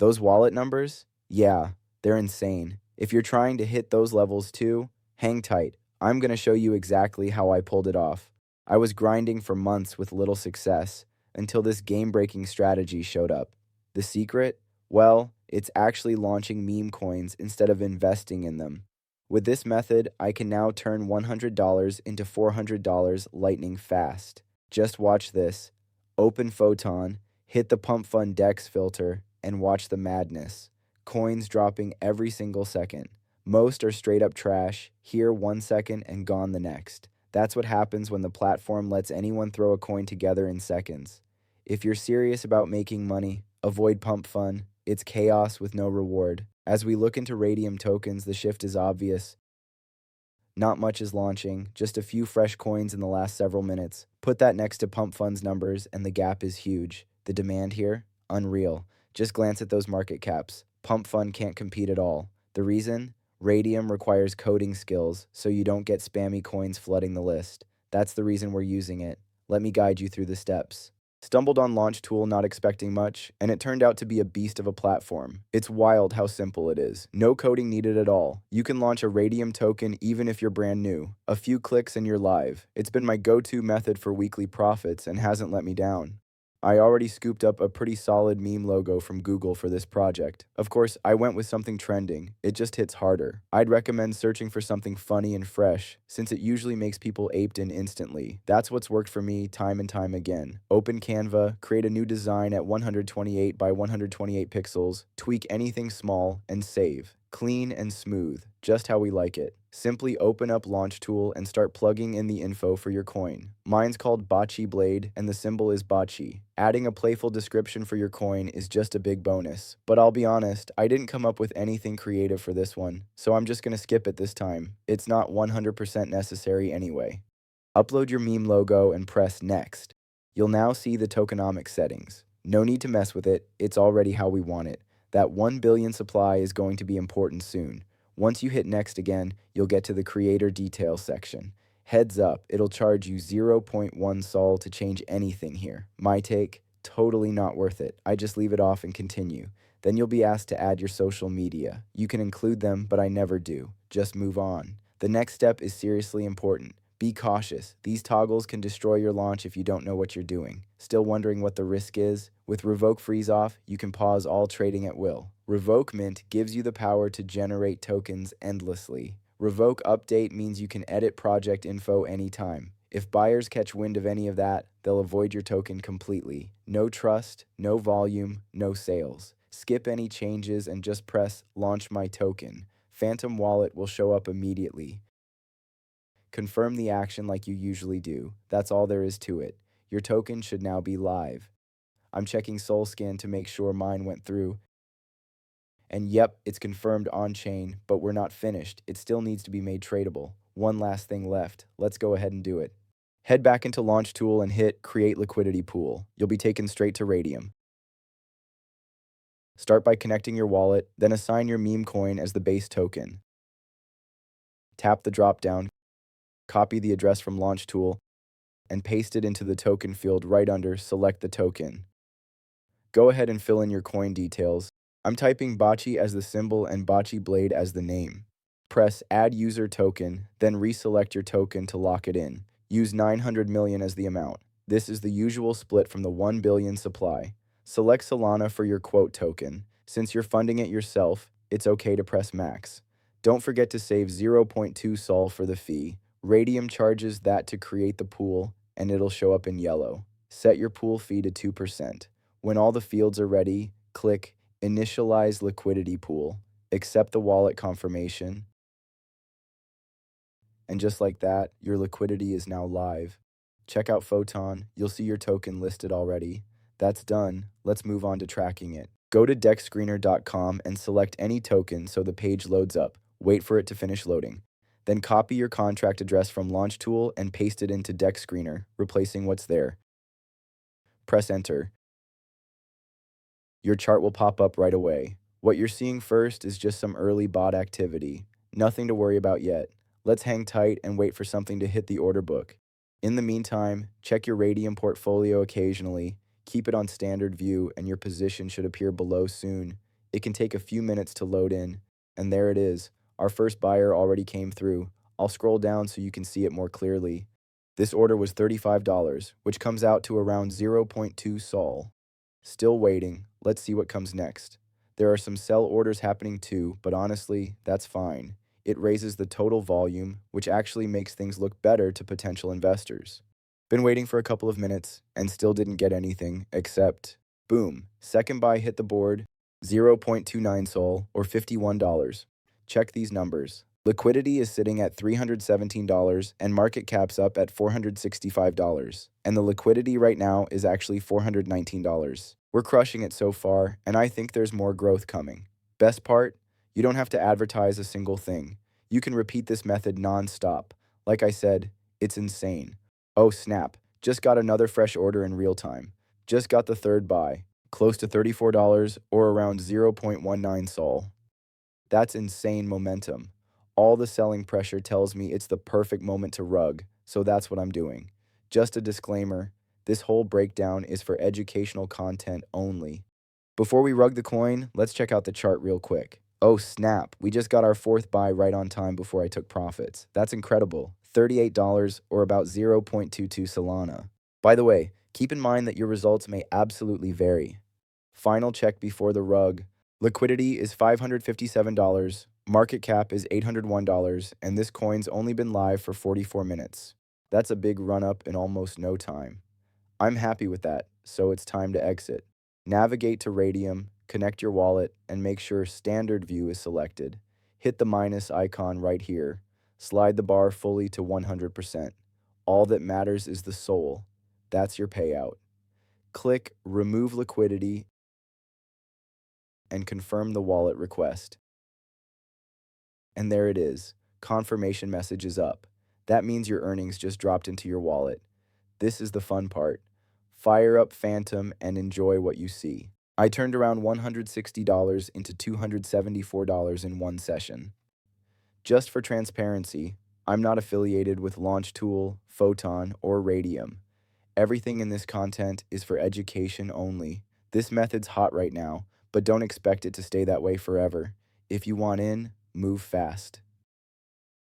Those wallet numbers? Yeah, they're insane. If you're trying to hit those levels too, hang tight. I'm going to show you exactly how I pulled it off. I was grinding for months with little success until this game-breaking strategy showed up. The secret? Well, it's actually launching meme coins instead of investing in them. With this method, I can now turn $100 into $400 lightning fast. Just watch this. Open Photon, hit the Pump Fund Dex filter, and watch the madness. Coins dropping every single second. Most are straight up trash, here 1 second and gone the next. That's what happens when the platform lets anyone throw a coin together in seconds. If you're serious about making money, avoid Pump Fun. It's chaos with no reward. As we look into Radium tokens, the shift is obvious. Not much is launching, just a few fresh coins in the last several minutes. Put that next to Pump Fund's numbers, and the gap is huge. The demand here? Unreal. Just glance at those market caps. Pump Fund can't compete at all. The reason? Radium requires coding skills, so you don't get spammy coins flooding the list. That's the reason we're using it. Let me guide you through the steps. Stumbled on Launch Tool not expecting much, and it turned out to be a beast of a platform. It's wild how simple it is. No coding needed at all. You can launch a Radium token even if you're brand new. A few clicks and you're live. It's been my go-to method for weekly profits and hasn't let me down. I already scooped up a pretty solid meme logo from Google for this project. Of course, I went with something trending. It just hits harder. I'd recommend searching for something funny and fresh, since it usually makes people aped in instantly. That's what's worked for me time and time again. Open Canva, create a new design at 128 by 128 pixels, tweak anything small, and save. Clean and smooth, just how we like it. Simply open up Launch Tool and start plugging in the info for your coin. Mine's called BACHI Blade, and the symbol is BACHI. Adding a playful description for your coin is just a big bonus. But I'll be honest, I didn't come up with anything creative for this one, so I'm just gonna skip it this time. It's not 100% necessary anyway. Upload your meme logo and press Next. You'll now see the tokenomics settings. No need to mess with it, it's already how we want it. That 1 billion supply is going to be important soon. Once you hit Next again, you'll get to the Creator Details section. Heads up, it'll charge you 0.1 Sol to change anything here. My take, totally not worth it. I just leave it off and continue. Then you'll be asked to add your social media. You can include them, but I never do. Just move on. The next step is seriously important. Be cautious. These toggles can destroy your launch if you don't know what you're doing. Still wondering what the risk is? With Revoke Freeze Off, you can pause all trading at will. Revoke Mint gives you the power to generate tokens endlessly. Revoke Update means you can edit project info anytime. If buyers catch wind of any of that, they'll avoid your token completely. No trust, no volume, no sales. Skip any changes and just press Launch My Token. Phantom Wallet will show up immediately. Confirm the action like you usually do. That's all there is to it. Your token should now be live. I'm checking SolScan to make sure mine went through. And yep, it's confirmed on-chain, but we're not finished. It still needs to be made tradable. One last thing left. Let's go ahead and do it. Head back into Launch Tool and hit Create Liquidity Pool. You'll be taken straight to Radium. Start by connecting your wallet, then assign your meme coin as the base token. Tap the drop-down, copy the address from Launch Tool, and paste it into the token field right under Select the Token. Go ahead and fill in your coin details. I'm typing BACHI as the symbol and BACHI Blade as the name. Press Add User Token, then reselect your token to lock it in. Use 900 million as the amount. This is the usual split from the 1 billion supply. Select Solana for your quote token. Since you're funding it yourself, it's okay to press Max. Don't forget to save 0.2 Sol for the fee. Radium charges that to create the pool, and it'll show up in yellow. Set your pool fee to 2%. When all the fields are ready, click Initialize Liquidity Pool. Accept the wallet confirmation. And just like that, your liquidity is now live. Check out Photon. You'll see your token listed already. That's done. Let's move on to tracking it. Go to dexscreener.com and select any token so the page loads up. Wait for it to finish loading. Then copy your contract address from Launch Tool and paste it into DexScreener, replacing what's there. Press Enter. Your chart will pop up right away. What you're seeing first is just some early bot activity. Nothing to worry about yet. Let's hang tight and wait for something to hit the order book. In the meantime, check your Radium portfolio occasionally, keep it on standard view, and your position should appear below soon. It can take a few minutes to load in, and there it is. Our first buyer already came through. I'll scroll down so you can see it more clearly. This order was $35, which comes out to around zero point 0.2 Sol. Still waiting. Let's see what comes next. There are some sell orders happening too, but honestly, that's fine. It raises the total volume, which actually makes things look better to potential investors. Been waiting for a couple of minutes and still didn't get anything except, boom, second buy hit the board, 0.29 Sol or $51. Check these numbers. Liquidity is sitting at $317 and market cap's up at $465. And the liquidity right now is actually $419. We're crushing it so far, and I think there's more growth coming. Best part? You don't have to advertise a single thing. You can repeat this method non-stop. Like I said, it's insane. Oh snap, just got another fresh order in real time. Just got the third buy, close to $34 or around 0.19 Sol. That's insane momentum. All the selling pressure tells me it's the perfect moment to rug, so that's what I'm doing. Just a disclaimer, this whole breakdown is for educational content only. Before we rug the coin, let's check out the chart real quick. Oh snap, we just got our fourth buy right on time before I took profits. That's incredible. $38 or about 0.22 Solana. By the way, keep in mind that your results may absolutely vary. Final check before the rug. Liquidity is $557, market cap is $801, and this coin's only been live for 44 minutes. That's a big run up in almost no time. I'm happy with that, so it's time to exit. Navigate to Radium, connect your wallet, and make sure Standard View is selected. Hit the minus icon right here. Slide the bar fully to 100%. All that matters is the SOL. That's your payout. Click Remove Liquidity and confirm the wallet request. And there it is. Confirmation message is up. That means your earnings just dropped into your wallet. This is the fun part. Fire up Phantom and enjoy what you see. I turned around $160 into $274 in one session. Just for transparency, I'm not affiliated with Launchtool, Photon, or Radium. Everything in this content is for education only. This method's hot right now, but don't expect it to stay that way forever. If you want in, move fast.